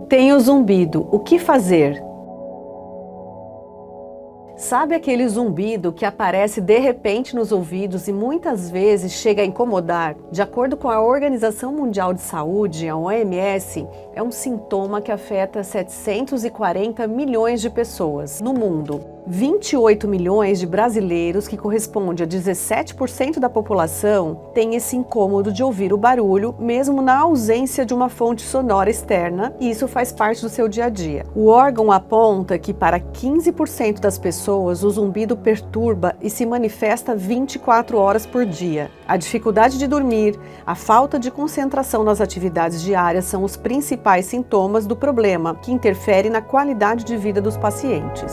Tem o zumbido. O que fazer? Sabe aquele zumbido que aparece de repente nos ouvidos e muitas vezes chega a incomodar? De acordo com a Organização Mundial de Saúde, a OMS, é um sintoma que afeta 740 milhões de pessoas no mundo. 28 milhões de brasileiros, que corresponde a 17% da população, têm esse incômodo de ouvir o barulho, mesmo na ausência de uma fonte sonora externa, e isso faz parte do seu dia a dia. O órgão aponta que para 15% das pessoas o zumbido perturba e se manifesta 24 horas por dia. A dificuldade de dormir, a falta de concentração nas atividades diárias são os principais sintomas do problema, que interfere na qualidade de vida dos pacientes.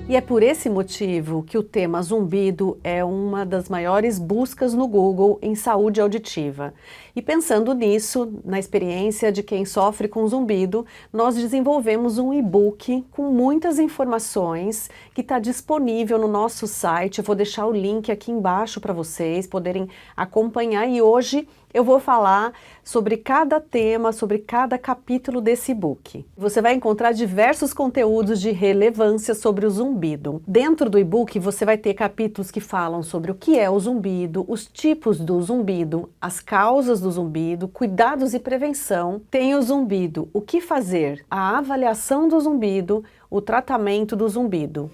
E é por esse motivo que o tema zumbido é uma das maiores buscas no Google em saúde auditiva. E pensando nisso, na experiência de quem sofre com zumbido, nós desenvolvemos um e-book com muitas informações que está disponível no nosso site. Eu vou deixar o link aqui embaixo para vocês poderem acompanhar, e hoje eu vou falar sobre cada tema, sobre cada capítulo desse e-book. Você vai encontrar diversos conteúdos de relevância sobre o zumbido. Dentro do e-book você vai ter capítulos que falam sobre o que é o zumbido, os tipos do zumbido, as causas do zumbido, cuidados e prevenção. Tem o zumbido, o que fazer, a avaliação do zumbido, o tratamento do zumbido.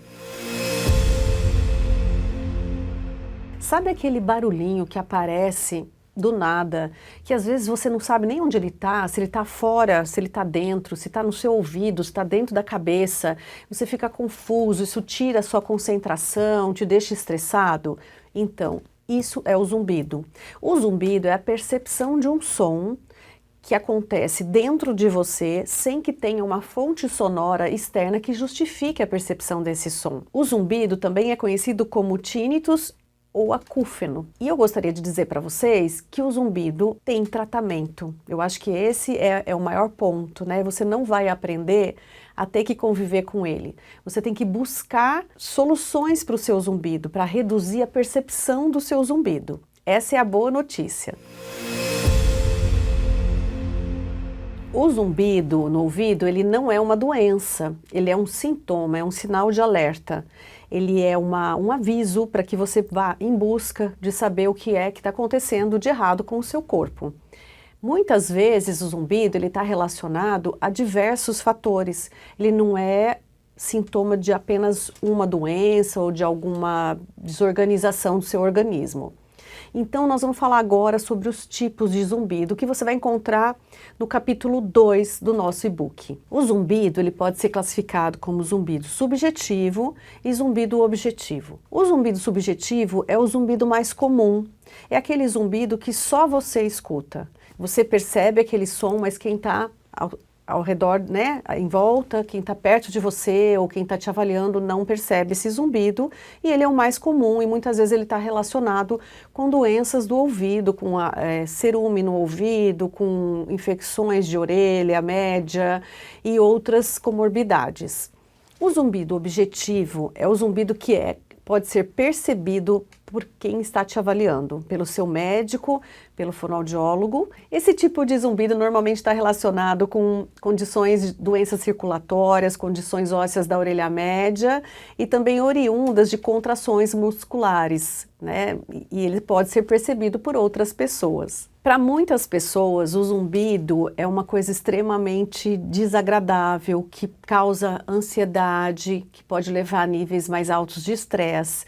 Sabe aquele barulhinho que aparece do nada, que às vezes você não sabe nem onde ele está, se ele está fora, se ele está dentro, se está no seu ouvido, se está dentro da cabeça, você fica confuso, isso tira a sua concentração, te deixa estressado? Então, isso é o zumbido. O zumbido é a percepção de um som que acontece dentro de você sem que tenha uma fonte sonora externa que justifique a percepção desse som. O zumbido também é conhecido como tinnitus ou acúfeno. E eu gostaria de dizer para vocês que o zumbido tem tratamento. Eu acho que esse é o maior ponto, né? Você não vai aprender a ter que conviver com ele. Você tem que buscar soluções para o seu zumbido, para reduzir a percepção do seu zumbido. Essa é a boa notícia. O zumbido no ouvido, ele não é uma doença, ele é um sintoma, é um sinal de alerta. Ele é um aviso para que você vá em busca de saber o que é que está acontecendo de errado com o seu corpo. Muitas vezes o zumbido está relacionado a diversos fatores. Ele não é sintoma de apenas uma doença ou de alguma desorganização do seu organismo. Então nós vamos falar agora sobre os tipos de zumbido que você vai encontrar no capítulo 2 do nosso e-book. O zumbido ele pode ser classificado como zumbido subjetivo e zumbido objetivo. O zumbido subjetivo é o zumbido mais comum, é aquele zumbido que só você escuta. Você percebe aquele som, mas quem está ao redor, né, em volta, quem está perto de você ou quem está te avaliando não percebe esse zumbido, e ele é o mais comum e muitas vezes ele está relacionado com doenças do ouvido, com cerume no ouvido, com infecções de orelha média e outras comorbidades. O zumbido objetivo é o zumbido que pode ser percebido por quem está te avaliando, pelo seu médico, pelo fonoaudiólogo. Esse tipo de zumbido normalmente está relacionado com condições de doenças circulatórias, condições ósseas da orelha média e também oriundas de contrações musculares, né? E ele pode ser percebido por outras pessoas. Para muitas pessoas, o zumbido é uma coisa extremamente desagradável, que causa ansiedade, que pode levar a níveis mais altos de estresse.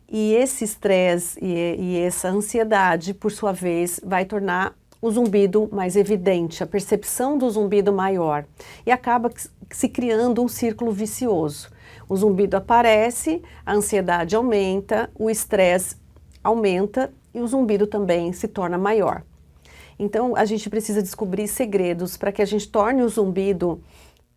E esse estresse e essa ansiedade, por sua vez, vai tornar o zumbido mais evidente, a percepção do zumbido maior. E acaba se criando um círculo vicioso. O zumbido aparece, a ansiedade aumenta, o estresse aumenta e o zumbido também se torna maior. Então, a gente precisa descobrir segredos para que a gente torne o zumbido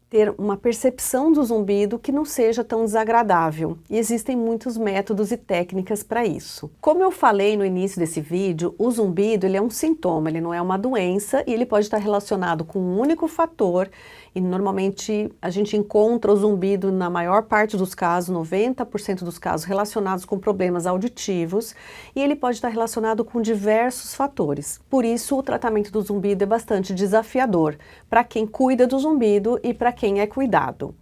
ter uma percepção do zumbido que não seja tão desagradável. E existem muitos métodos e técnicas para isso. Como eu falei no início desse vídeo, o zumbido ele é um sintoma, ele não é uma doença e ele pode estar relacionado com um único fator. E normalmente a gente encontra o zumbido na maior parte dos casos, 90% dos casos relacionados com problemas auditivos, e ele pode estar relacionado com diversos fatores. Por isso o tratamento do zumbido é bastante desafiador para quem cuida do zumbido e para quem é cuidado.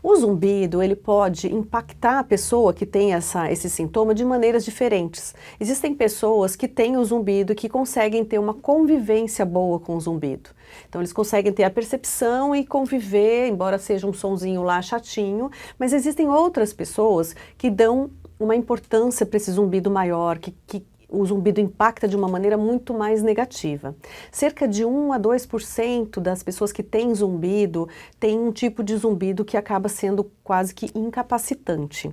O zumbido, ele pode impactar a pessoa que tem esse sintoma de maneiras diferentes. Existem pessoas que têm o zumbido e que conseguem ter uma convivência boa com o zumbido. Então eles conseguem ter a percepção e conviver, embora seja um sonzinho lá chatinho, mas existem outras pessoas que dão uma importância para esse zumbido maior, que o zumbido impacta de uma maneira muito mais negativa. Cerca de 1 a 2% das pessoas que têm zumbido têm um tipo de zumbido que acaba sendo quase que incapacitante.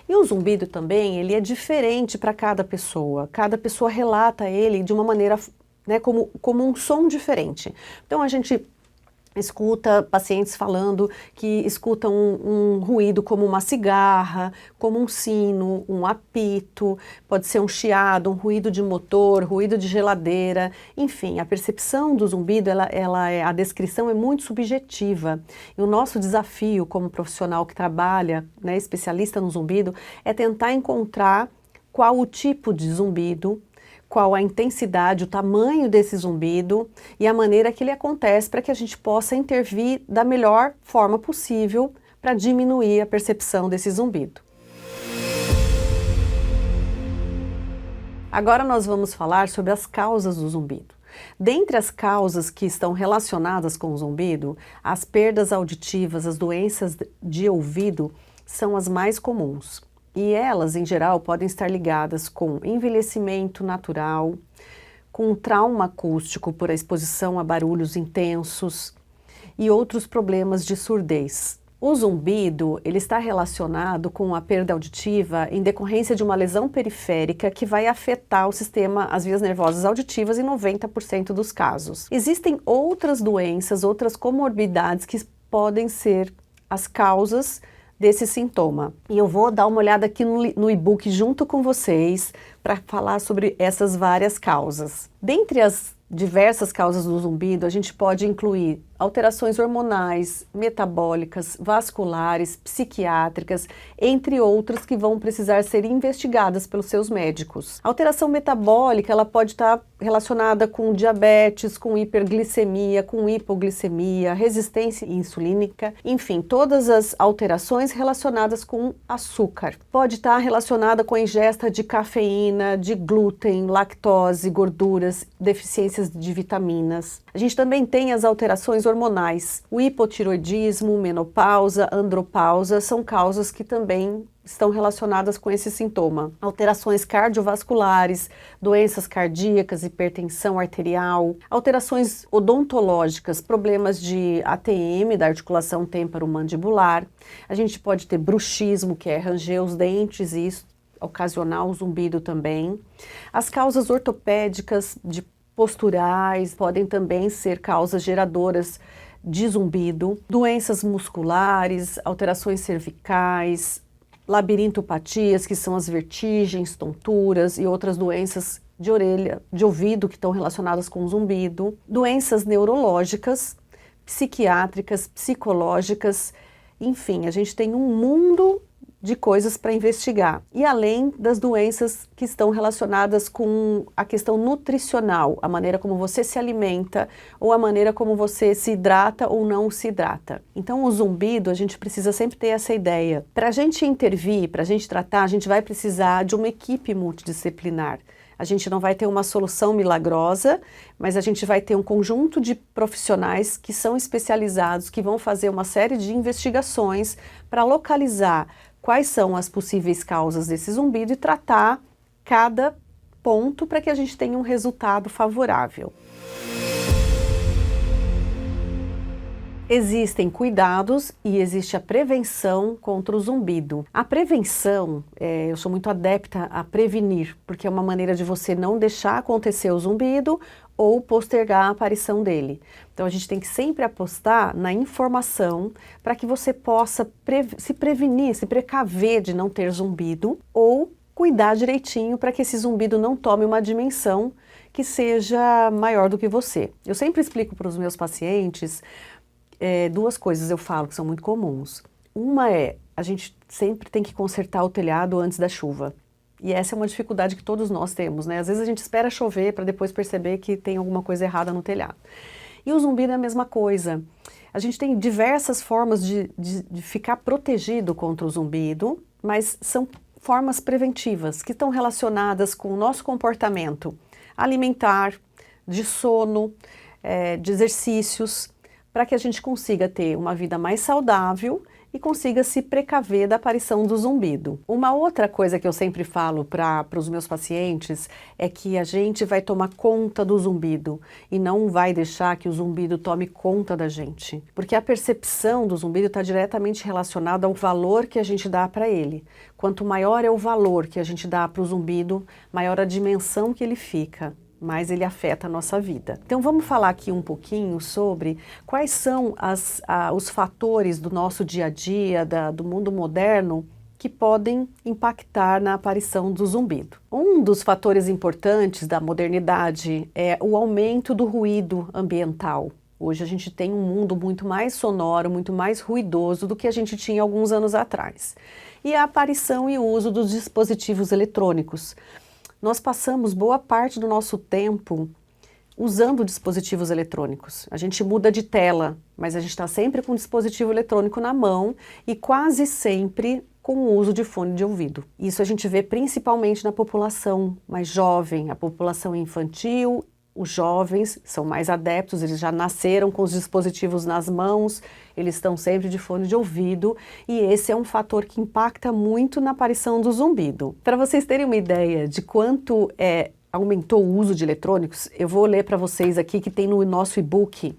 E o zumbido também, ele é diferente para cada pessoa. Cada pessoa relata ele de uma maneira, né, como um som diferente. Então a gente escuta pacientes falando que escutam um ruído como uma cigarra, como um sino, um apito, pode ser um chiado, um ruído de motor, ruído de geladeira, enfim, a percepção do zumbido, a descrição é muito subjetiva. E o nosso desafio como profissional que trabalha, né, especialista no zumbido, é tentar encontrar qual o tipo de zumbido, qual a intensidade, o tamanho desse zumbido e a maneira que ele acontece para que a gente possa intervir da melhor forma possível para diminuir a percepção desse zumbido. Agora nós vamos falar sobre as causas do zumbido. Dentre as causas que estão relacionadas com o zumbido, as perdas auditivas, as doenças de ouvido são as mais comuns. E elas, em geral, podem estar ligadas com envelhecimento natural, com trauma acústico por exposição a barulhos intensos e outros problemas de surdez. O zumbido, ele está relacionado com a perda auditiva em decorrência de uma lesão periférica que vai afetar o sistema, as vias nervosas auditivas em 90% dos casos. Existem outras doenças, outras comorbidades que podem ser as causas desse sintoma. E eu vou dar uma olhada aqui no e-book junto com vocês para falar sobre essas várias causas. Dentre as diversas causas do zumbido, a gente pode incluir alterações hormonais, metabólicas, vasculares, psiquiátricas, entre outras que vão precisar ser investigadas pelos seus médicos. A alteração metabólica, ela pode estar relacionada com diabetes, com hiperglicemia, com hipoglicemia, resistência insulínica, enfim, todas as alterações relacionadas com açúcar. Pode estar relacionada com a ingesta de cafeína, de glúten, lactose, gorduras, deficiências de vitaminas. A gente também tem as alterações hormonais. O hipotiroidismo, menopausa, andropausa são causas que também estão relacionadas com esse sintoma. Alterações cardiovasculares, doenças cardíacas, hipertensão arterial, alterações odontológicas, problemas de ATM, da articulação têmporo-mandibular. A gente pode ter bruxismo, que é ranger os dentes, e isso ocasionar o zumbido também. As causas ortopédicas, posturais, podem também ser causas geradoras de zumbido, doenças musculares, alterações cervicais, labirintopatias, que são as vertigens, tonturas e outras doenças de orelha, de ouvido que estão relacionadas com zumbido, doenças neurológicas, psiquiátricas, psicológicas, enfim, a gente tem um mundo de coisas para investigar. E além das doenças que estão relacionadas com a questão nutricional, a maneira como você se alimenta ou a maneira como você se hidrata ou não se hidrata. Então o zumbido, a gente precisa sempre ter essa ideia. Para a gente intervir, para a gente tratar, a gente vai precisar de uma equipe multidisciplinar. A gente não vai ter uma solução milagrosa, mas a gente vai ter um conjunto de profissionais que são especializados, que vão fazer uma série de investigações para localizar quais são as possíveis causas desse zumbido e tratar cada ponto para que a gente tenha um resultado favorável. Existem cuidados e existe a prevenção contra o zumbido. A prevenção, eu sou muito adepta a prevenir, porque é uma maneira de você não deixar acontecer o zumbido ou postergar a aparição dele. Então a gente tem que sempre apostar na informação para que você possa se prevenir, se precaver de não ter zumbido ou cuidar direitinho para que esse zumbido não tome uma dimensão que seja maior do que você. Eu sempre explico para os meus pacientes, duas coisas eu falo que são muito comuns. Uma é, a gente sempre tem que consertar o telhado antes da chuva. E essa é uma dificuldade que todos nós temos, né? Às vezes a gente espera chover para depois perceber que tem alguma coisa errada no telhado. E o zumbido é a mesma coisa. A gente tem diversas formas de ficar protegido contra o zumbido, mas são formas preventivas que estão relacionadas com o nosso comportamento alimentar, de sono, de exercícios, para que a gente consiga ter uma vida mais saudável e consiga se precaver da aparição do zumbido. Uma outra coisa que eu sempre falo para os meus pacientes é que a gente vai tomar conta do zumbido e não vai deixar que o zumbido tome conta da gente. Porque a percepção do zumbido está diretamente relacionada ao valor que a gente dá para ele. Quanto maior é o valor que a gente dá para o zumbido, maior a dimensão que ele fica, mais ele afeta a nossa vida. Então vamos falar aqui um pouquinho sobre quais são os fatores do nosso dia a dia, do mundo moderno, que podem impactar na aparição do zumbido. Um dos fatores importantes da modernidade é o aumento do ruído ambiental. Hoje a gente tem um mundo muito mais sonoro, muito mais ruidoso do que a gente tinha alguns anos atrás. E a aparição e o uso dos dispositivos eletrônicos. Nós passamos boa parte do nosso tempo usando dispositivos eletrônicos. A gente muda de tela, mas a gente está sempre com um dispositivo eletrônico na mão e quase sempre com o uso de fone de ouvido. Isso a gente vê principalmente na população mais jovem, a população infantil. Os jovens são mais adeptos, eles já nasceram com os dispositivos nas mãos, eles estão sempre de fone de ouvido e esse é um fator que impacta muito na aparição do zumbido. Para vocês terem uma ideia de quanto aumentou o uso de eletrônicos, eu vou ler para vocês aqui que tem no nosso e-book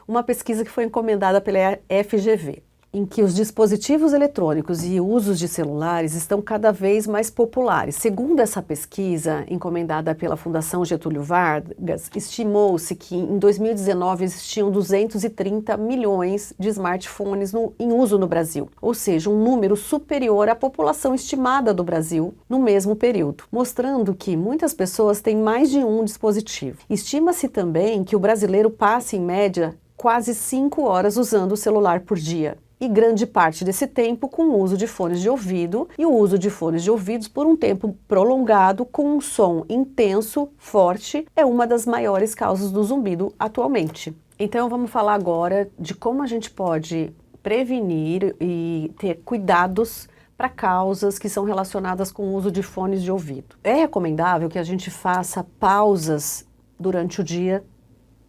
uma pesquisa que foi encomendada pela FGV, em que os dispositivos eletrônicos e usos de celulares estão cada vez mais populares. Segundo essa pesquisa, encomendada pela Fundação Getúlio Vargas, estimou-se que em 2019 existiam 230 milhões de smartphones em uso no Brasil, ou seja, um número superior à população estimada do Brasil no mesmo período, mostrando que muitas pessoas têm mais de um dispositivo. Estima-se também que o brasileiro passa, em média, quase 5 horas usando o celular por dia. E grande parte desse tempo com o uso de fones de ouvido, e o uso de fones de ouvidos por um tempo prolongado com um som intenso, forte, é uma das maiores causas do zumbido atualmente. Então vamos falar agora de como a gente pode prevenir e ter cuidados para causas que são relacionadas com o uso de fones de ouvido. É recomendável que a gente faça pausas durante o dia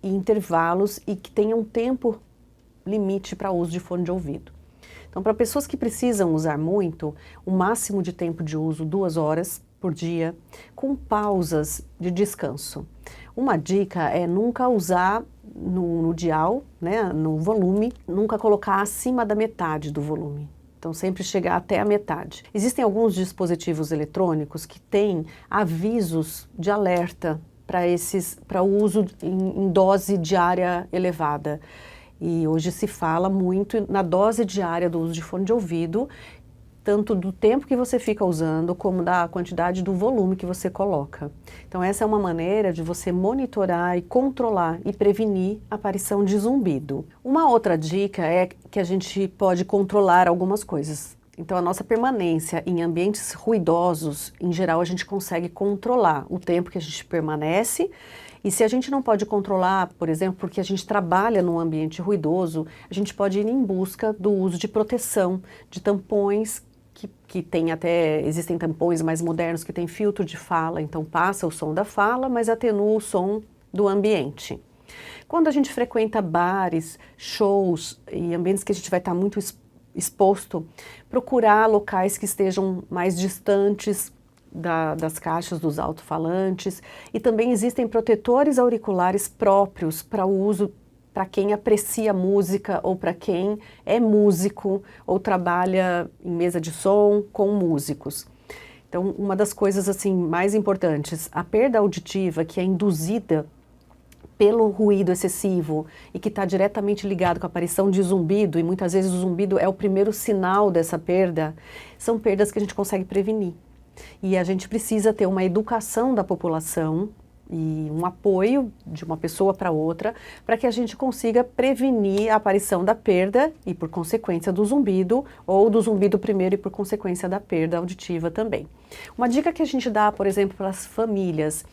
e intervalos e que tenha um tempo limite para uso de fone de ouvido. Então, para pessoas que precisam usar muito, o máximo de tempo de uso 2 horas por dia, com pausas de descanso. Uma dica é nunca usar no dial, né, no volume, nunca colocar acima da metade do volume. Então, sempre chegar até a metade. Existem alguns dispositivos eletrônicos que têm avisos de alerta para o uso em dose diária elevada. E hoje se fala muito na dose diária do uso de fone de ouvido, tanto do tempo que você fica usando, como da quantidade do volume que você coloca. Então essa é uma maneira de você monitorar e controlar e prevenir a aparição de zumbido. Uma outra dica é que a gente pode controlar algumas coisas. Então a nossa permanência em ambientes ruidosos, em geral a gente consegue controlar o tempo que a gente permanece. E se a gente não pode controlar, por exemplo, porque a gente trabalha num ambiente ruidoso, a gente pode ir em busca do uso de proteção, de tampões, que tem até, existem tampões mais modernos que têm filtro de fala, então passa o som da fala, mas atenua o som do ambiente. Quando a gente frequenta bares, shows e ambientes que a gente vai estar muito exposto, procurar locais que estejam mais distantes das caixas dos alto-falantes, e também existem protetores auriculares próprios para o uso para quem aprecia música ou para quem é músico ou trabalha em mesa de som com músicos. Então, uma das coisas assim mais importantes, a perda auditiva que é induzida pelo ruído excessivo e que está diretamente ligado com a aparição de zumbido, e muitas vezes o zumbido é o primeiro sinal dessa perda, são perdas que a gente consegue prevenir. E a gente precisa ter uma educação da população e um apoio de uma pessoa para outra, para que a gente consiga prevenir a aparição da perda e, por consequência, do zumbido, ou do zumbido primeiro e, por consequência, da perda auditiva também. Uma dica que a gente dá, por exemplo, para as famílias: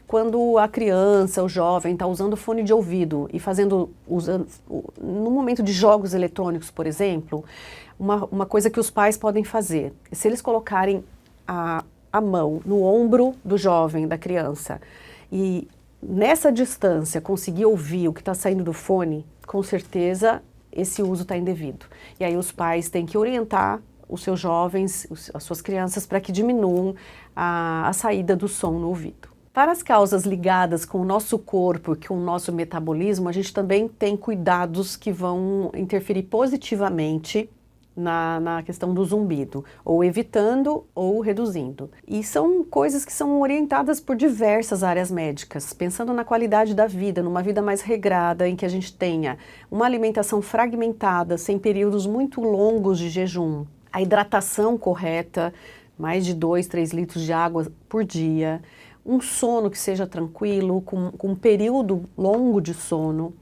quando a criança, o jovem, está usando fone de ouvido e no momento de jogos eletrônicos, por exemplo, uma coisa que os pais podem fazer: se eles colocarem a mão no ombro do jovem, da criança, e nessa distância conseguir ouvir o que está saindo do fone, com certeza esse uso está indevido. E aí os pais têm que orientar os seus jovens, as suas crianças, para que diminuam a saída do som no ouvido. Para as causas ligadas com o nosso corpo, com o nosso metabolismo, a gente também tem cuidados que vão interferir positivamente na questão do zumbido, ou evitando ou reduzindo. E são coisas que são orientadas por diversas áreas médicas, pensando na qualidade da vida, numa vida mais regrada, em que a gente tenha uma alimentação fragmentada, sem períodos muito longos de jejum, a hidratação correta, mais de 2, 3 litros de água por dia, um sono que seja tranquilo, com um período longo de sono,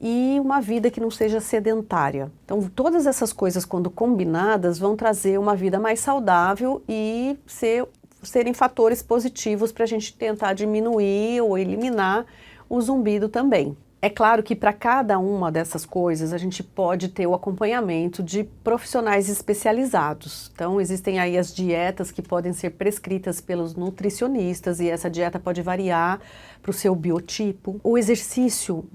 e uma vida que não seja sedentária. Então, todas essas coisas, quando combinadas, vão trazer uma vida mais saudável e serem fatores positivos para a gente tentar diminuir ou eliminar o zumbido também. É claro que para cada uma dessas coisas a gente pode ter o acompanhamento de profissionais especializados. Então existem aí as dietas que podem ser prescritas pelos nutricionistas, e essa dieta pode variar para o seu biotipo. O exercício,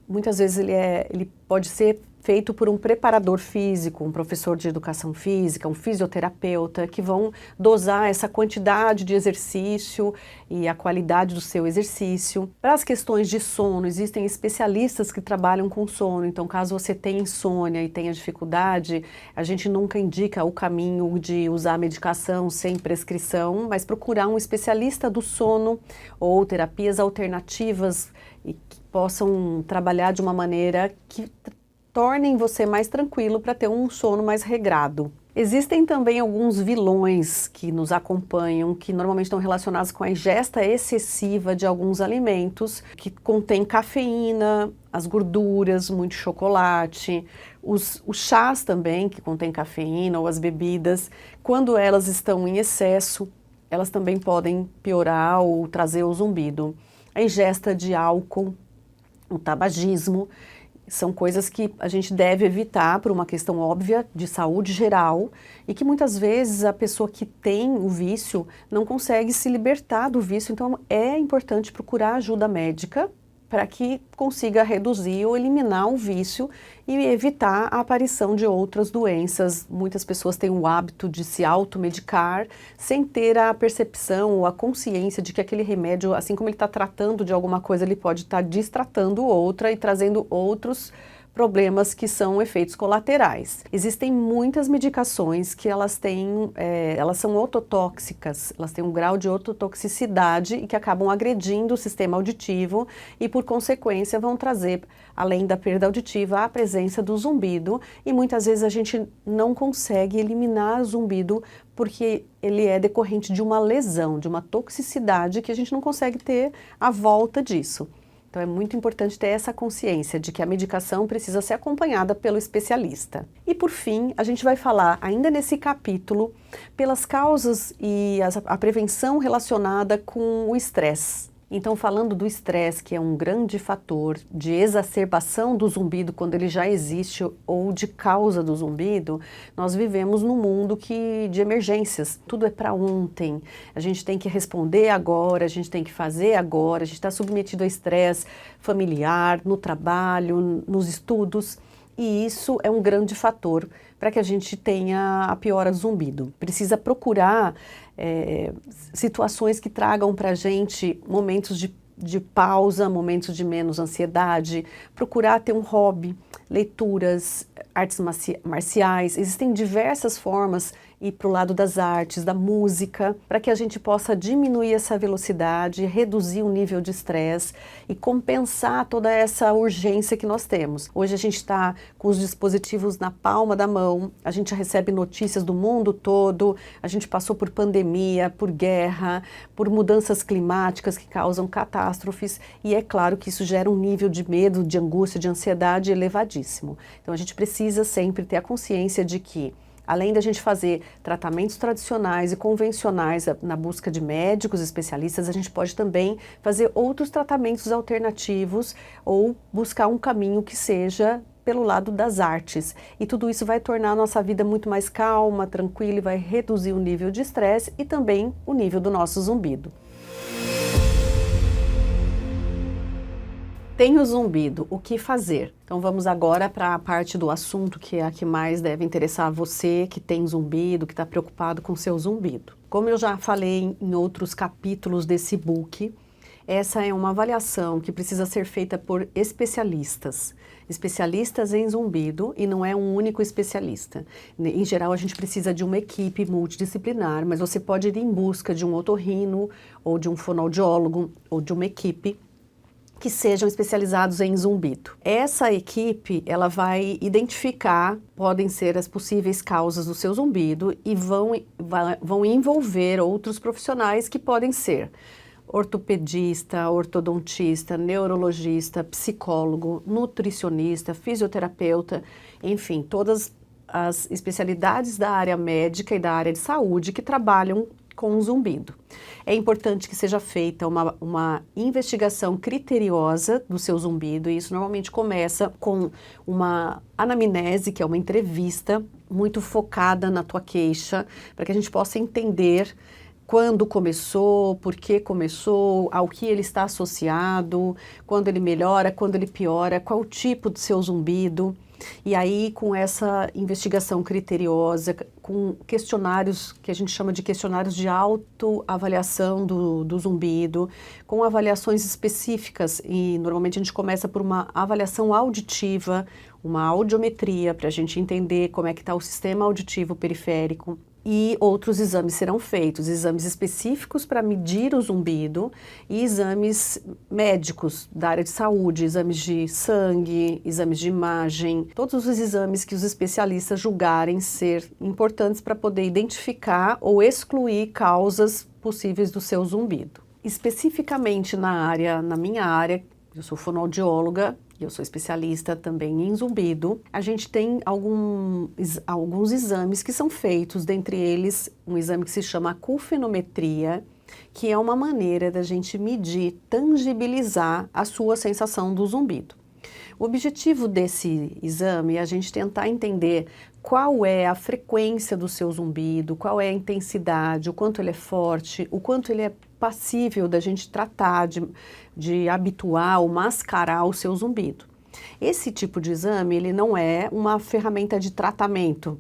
muitas vezes ele pode ser feito por um preparador físico, um professor de educação física, um fisioterapeuta, que vão dosar essa quantidade de exercício e a qualidade do seu exercício. Para as questões de sono, existem especialistas que trabalham com sono, então caso você tenha insônia e tenha dificuldade, a gente nunca indica o caminho de usar medicação sem prescrição, mas procurar um especialista do sono ou terapias alternativas e que possam trabalhar de uma maneira que tornem você mais tranquilo para ter um sono mais regrado. Existem também alguns vilões que nos acompanham, que normalmente estão relacionados com a ingesta excessiva de alguns alimentos, que contêm cafeína, as gorduras, muito chocolate, os chás também, que contêm cafeína, ou as bebidas. Quando elas estão em excesso, elas também podem piorar ou trazer o zumbido. A ingesta de álcool, o tabagismo, são coisas que a gente deve evitar por uma questão óbvia de saúde geral, e que muitas vezes a pessoa que tem o vício não consegue se libertar do vício. Então é importante procurar ajuda médica para que consiga reduzir ou eliminar o vício e evitar a aparição de outras doenças. Muitas pessoas têm o hábito de se automedicar sem ter a percepção ou a consciência de que aquele remédio, assim como ele está tratando de alguma coisa, ele pode estar destratando outra e trazendo outros problemas que são efeitos colaterais. Existem muitas medicações que elas são ototóxicas, elas têm um grau de ototoxicidade e que acabam agredindo o sistema auditivo e, por consequência, vão trazer, além da perda auditiva, a presença do zumbido, e muitas vezes a gente não consegue eliminar o zumbido porque ele é decorrente de uma lesão, de uma toxicidade que a gente não consegue ter a volta disso. Então é muito importante ter essa consciência de que a medicação precisa ser acompanhada pelo especialista. E por fim, a gente vai falar ainda nesse capítulo pelas causas e a prevenção relacionada com o estresse. Então, falando do estresse, que é um grande fator de exacerbação do zumbido quando ele já existe, ou de causa do zumbido, nós vivemos num mundo de emergências. Tudo é para ontem, a gente tem que responder agora, a gente tem que fazer agora, a gente está submetido a estresse familiar, no trabalho, nos estudos. E isso é um grande fator para que a gente tenha a piora do zumbido. Precisa procurar situações que tragam para a gente momentos de pausa, momentos de menos ansiedade, procurar ter um hobby, leituras, artes marciais. Existem diversas formas ir para o lado das artes, da música, para que a gente possa diminuir essa velocidade, reduzir o nível de estresse e compensar toda essa urgência que nós temos. Hoje a gente está com os dispositivos na palma da mão, a gente recebe notícias do mundo todo, a gente passou por pandemia, por guerra, por mudanças climáticas que causam catástrofes, e é claro que isso gera um nível de medo, de angústia, de ansiedade elevadíssimo. Então a gente precisa sempre ter a consciência de que, além da gente fazer tratamentos tradicionais e convencionais na busca de médicos especialistas, a gente pode também fazer outros tratamentos alternativos ou buscar um caminho que seja pelo lado das artes. E tudo isso vai tornar a nossa vida muito mais calma, tranquila e vai reduzir o nível de estresse e também o nível do nosso zumbido. Tem o zumbido, o que fazer? Então vamos agora para a parte do assunto que é a que mais deve interessar você que tem zumbido, que está preocupado com seu zumbido. Como eu já falei em outros capítulos desse book, essa é uma avaliação que precisa ser feita por especialistas em zumbido, e não é um único especialista. Em geral, a gente precisa de uma equipe multidisciplinar, mas você pode ir em busca de um otorrino, ou de um fonoaudiólogo, ou de uma equipe que sejam especializados em zumbido. Essa equipe, ela vai identificar, podem ser as possíveis causas do seu zumbido e vão envolver outros profissionais que podem ser ortopedista, ortodontista, neurologista, psicólogo, nutricionista, fisioterapeuta, enfim, todas as especialidades da área médica e da área de saúde que trabalham com o zumbido. É importante que seja feita uma investigação criteriosa do seu zumbido, e isso normalmente começa com uma anamnese, que é uma entrevista muito focada na tua queixa, para que a gente possa entender quando começou, por que começou, ao que ele está associado, quando ele melhora, quando ele piora, qual o tipo do seu zumbido. E aí, com essa investigação criteriosa, com questionários que a gente chama de questionários de autoavaliação do zumbido, com avaliações específicas, e normalmente a gente começa por uma avaliação auditiva, uma audiometria, para a gente entender como é que está o sistema auditivo periférico. E outros exames serão feitos, exames específicos para medir o zumbido e exames médicos da área de saúde, exames de sangue, exames de imagem, todos os exames que os especialistas julgarem ser importantes para poder identificar ou excluir causas possíveis do seu zumbido. Especificamente na minha área, eu sou fonoaudióloga, eu sou especialista também em zumbido. A gente tem alguns exames que são feitos, dentre eles um exame que se chama acufenometria, que é uma maneira da gente medir, tangibilizar a sua sensação do zumbido. O objetivo desse exame é a gente tentar entender qual é a frequência do seu zumbido, qual é a intensidade, o quanto ele é forte, o quanto ele é passível da gente tratar, de habituar ou mascarar o seu zumbido. Esse tipo de exame, ele não é uma ferramenta de tratamento,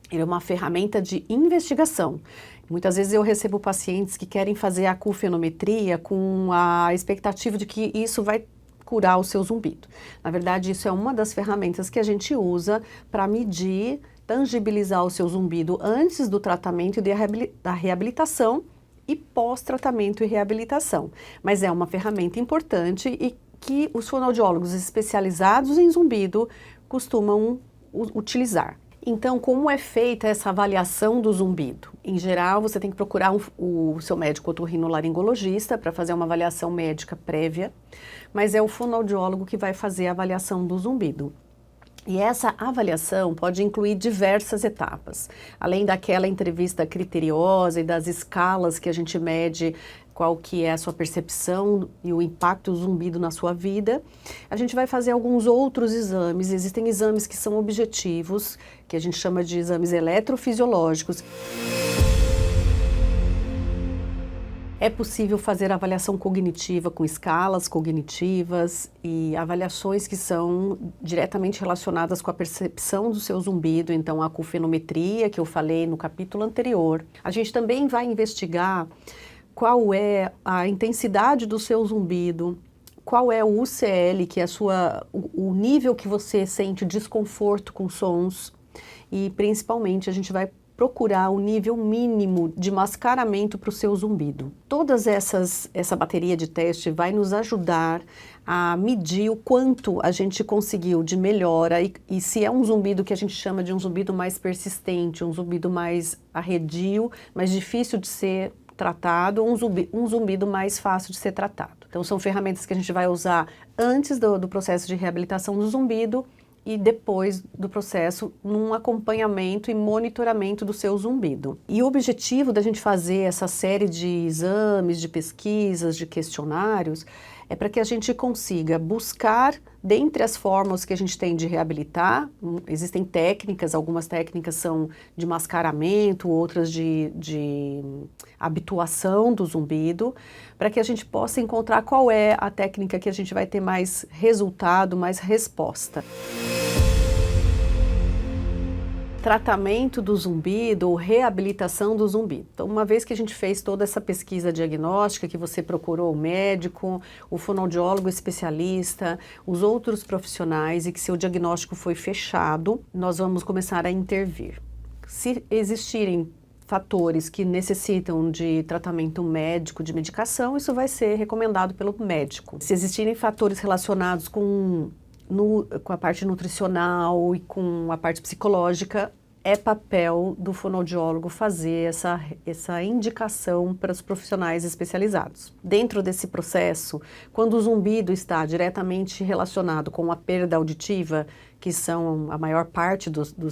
ele é uma ferramenta de investigação. Muitas vezes eu recebo pacientes que querem fazer a acufenometria com a expectativa de que isso vai curar o seu zumbido. Na verdade, isso é uma das ferramentas que a gente usa para medir, tangibilizar o seu zumbido antes do tratamento e da reabilitação e pós-tratamento e reabilitação. Mas é uma ferramenta importante e que os fonoaudiólogos especializados em zumbido costumam utilizar. Então, como é feita essa avaliação do zumbido? Em geral, você tem que procurar o seu médico otorrinolaringologista para fazer uma avaliação médica prévia, mas é o fonoaudiólogo que vai fazer a avaliação do zumbido. E essa avaliação pode incluir diversas etapas. Além daquela entrevista criteriosa e das escalas que a gente mede qual que é a sua percepção e o impacto do zumbido na sua vida, a gente vai fazer alguns outros exames. Existem exames que são objetivos, que a gente chama de exames eletrofisiológicos. É possível fazer avaliação cognitiva com escalas cognitivas e avaliações que são diretamente relacionadas com a percepção do seu zumbido, então a acufenometria, que eu falei no capítulo anterior. A gente também vai investigar qual é a intensidade do seu zumbido, qual é o UCL, que é o nível que você sente desconforto com sons, e principalmente a gente vai procurar o nível mínimo de mascaramento para o seu zumbido. Essa bateria de teste vai nos ajudar a medir o quanto a gente conseguiu de melhora e se é um zumbido que a gente chama de um zumbido mais persistente, um zumbido mais arredio, mais difícil de ser tratado, um zumbido mais fácil de ser tratado. Então são ferramentas que a gente vai usar antes do processo de reabilitação do zumbido e depois do processo num acompanhamento e monitoramento do seu zumbido. E o objetivo da gente fazer essa série de exames, de pesquisas, de questionários, é para que a gente consiga buscar, dentre as formas que a gente tem de reabilitar, existem técnicas, algumas técnicas são de mascaramento, outras de habituação do zumbido, para que a gente possa encontrar qual é a técnica que a gente vai ter mais resultado, mais resposta. Tratamento do zumbido ou reabilitação do zumbido. Então, uma vez que a gente fez toda essa pesquisa diagnóstica, que você procurou o médico, o fonoaudiólogo especialista, os outros profissionais e que seu diagnóstico foi fechado, nós vamos começar a intervir. Se existirem fatores que necessitam de tratamento médico, de medicação, isso vai ser recomendado pelo médico. Se existirem fatores relacionados com a parte nutricional e com a parte psicológica, é papel do fonoaudiólogo fazer essa indicação para os profissionais especializados. Dentro desse processo, quando o zumbido está diretamente relacionado com a perda auditiva, que são a maior parte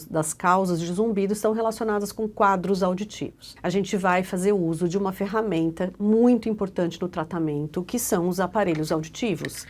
das causas de zumbido, estão relacionadas com quadros auditivos. A gente vai fazer uso de uma ferramenta muito importante no tratamento, que são os aparelhos auditivos.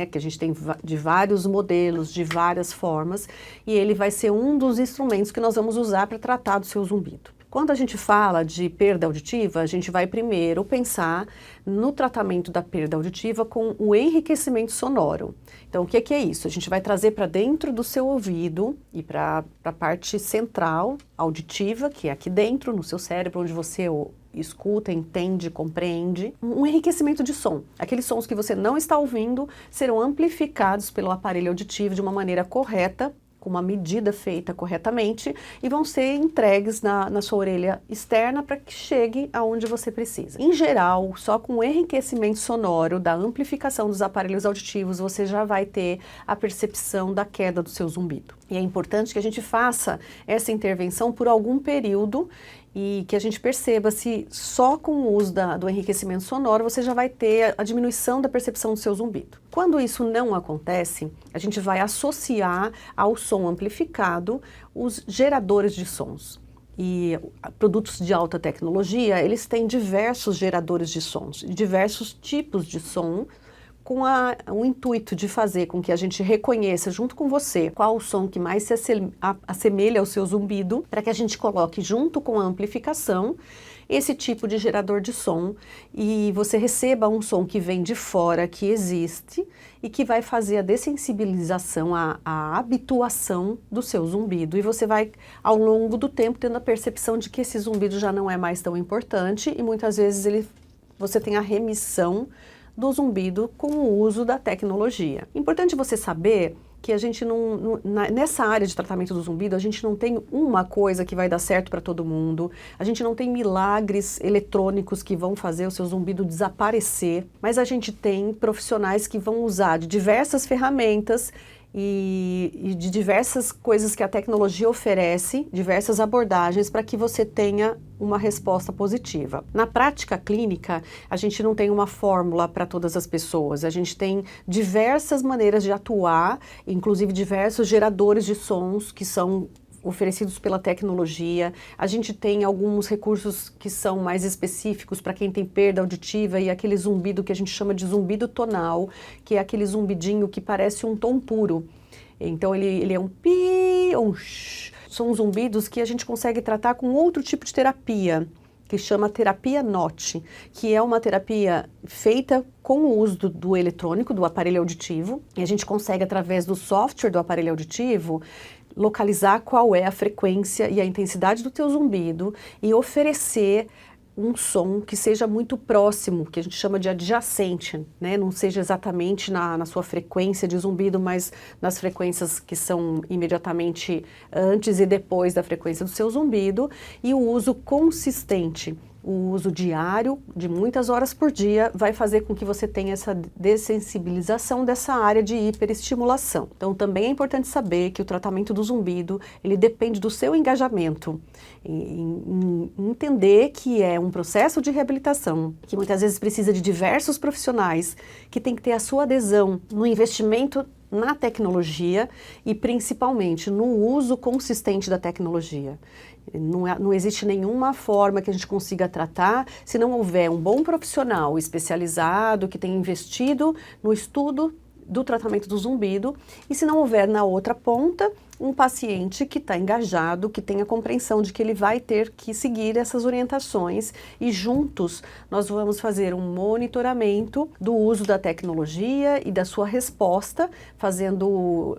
Que a gente tem de vários modelos, de várias formas, e ele vai ser um dos instrumentos que nós vamos usar para tratar do seu zumbido. Quando a gente fala de perda auditiva, a gente vai primeiro pensar no tratamento da perda auditiva com o enriquecimento sonoro. Então, o que é isso? A gente vai trazer para dentro do seu ouvido e para a parte central auditiva, que é aqui dentro, no seu cérebro, onde você escuta, entende, compreende, um enriquecimento de som. Aqueles sons que você não está ouvindo serão amplificados pelo aparelho auditivo de uma maneira correta, com uma medida feita corretamente, e vão ser entregues na sua orelha externa para que chegue aonde você precisa. Em geral, só com o enriquecimento sonoro da amplificação dos aparelhos auditivos, você já vai ter a percepção da queda do seu zumbido. E é importante que a gente faça essa intervenção por algum período e que a gente perceba se só com o uso do enriquecimento sonoro você já vai ter a diminuição da percepção do seu zumbido. Quando isso não acontece, a gente vai associar ao som amplificado os geradores de sons. E produtos de alta tecnologia, eles têm diversos geradores de sons, diversos tipos de som, com o intuito de fazer com que a gente reconheça junto com você qual o som que mais se assemelha ao seu zumbido, para que a gente coloque junto com a amplificação esse tipo de gerador de som e você receba um som que vem de fora, que existe e que vai fazer a dessensibilização, a habituação do seu zumbido, e você vai ao longo do tempo tendo a percepção de que esse zumbido já não é mais tão importante e muitas vezes você tem a remissão do zumbido com o uso da tecnologia. Importante você saber que a gente nessa área de tratamento do zumbido, a gente não tem uma coisa que vai dar certo para todo mundo, a gente não tem milagres eletrônicos que vão fazer o seu zumbido desaparecer, mas a gente tem profissionais que vão usar de diversas ferramentas e de diversas coisas que a tecnologia oferece, diversas abordagens para que você tenha uma resposta positiva. Na prática clínica, a gente não tem uma fórmula para todas as pessoas, a gente tem diversas maneiras de atuar, inclusive diversos geradores de sons que são oferecidos pela tecnologia. A gente tem alguns recursos que são mais específicos para quem tem perda auditiva e aquele zumbido que a gente chama de zumbido tonal, que é aquele zumbidinho que parece um tom puro. Então ele é um pi ou um sh. São zumbidos que a gente consegue tratar com outro tipo de terapia, que chama terapia NOT, que é uma terapia feita com o uso do eletrônico, do aparelho auditivo, e a gente consegue, através do software do aparelho auditivo, localizar qual é a frequência e a intensidade do teu zumbido e oferecer um som que seja muito próximo, que a gente chama de adjacente, né? Não seja exatamente na sua frequência de zumbido, mas nas frequências que são imediatamente antes e depois da frequência do seu zumbido, e o uso consistente. O uso diário, de muitas horas por dia, vai fazer com que você tenha essa dessensibilização dessa área de hiperestimulação. Então, também é importante saber que o tratamento do zumbido, ele depende do seu engajamento, em entender que é um processo de reabilitação, que muitas vezes precisa de diversos profissionais, que tem que ter a sua adesão no investimento na tecnologia e principalmente no uso consistente da tecnologia. Não existe nenhuma forma que a gente consiga tratar se não houver um bom profissional especializado que tenha investido no estudo do tratamento do zumbido e se não houver na outra ponta um paciente que está engajado, que tenha compreensão de que ele vai ter que seguir essas orientações e juntos nós vamos fazer um monitoramento do uso da tecnologia e da sua resposta, fazendo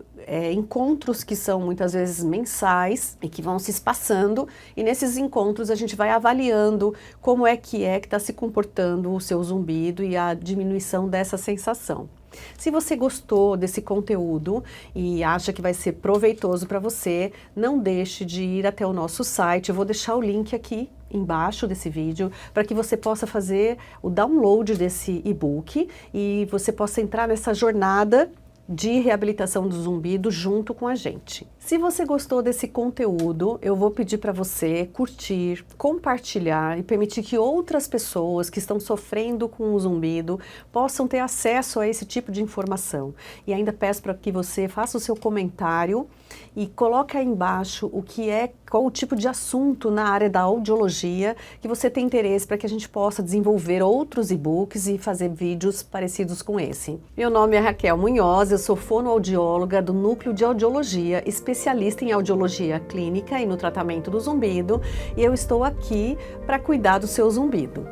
encontros que são muitas vezes mensais e que vão se espaçando, e nesses encontros a gente vai avaliando como é que está se comportando o seu zumbido e a diminuição dessa sensação. Se você gostou desse conteúdo e acha que vai ser proveitoso para você, não deixe de ir até o nosso site. Eu vou deixar o link aqui embaixo desse vídeo para que você possa fazer o download desse e-book e você possa entrar nessa jornada de reabilitação do zumbido junto com a gente. Se você gostou desse conteúdo, eu vou pedir para você curtir, compartilhar e permitir que outras pessoas que estão sofrendo com o zumbido possam ter acesso a esse tipo de informação. E ainda peço para que você faça o seu comentário e coloque aí embaixo qual o tipo de assunto na área da audiologia que você tem interesse para que a gente possa desenvolver outros e-books e fazer vídeos parecidos com esse. Meu nome é Raquel Munhoz, eu sou fonoaudióloga do Núcleo de Audiologia, especialista em audiologia clínica e no tratamento do zumbido, e eu estou aqui para cuidar do seu zumbido.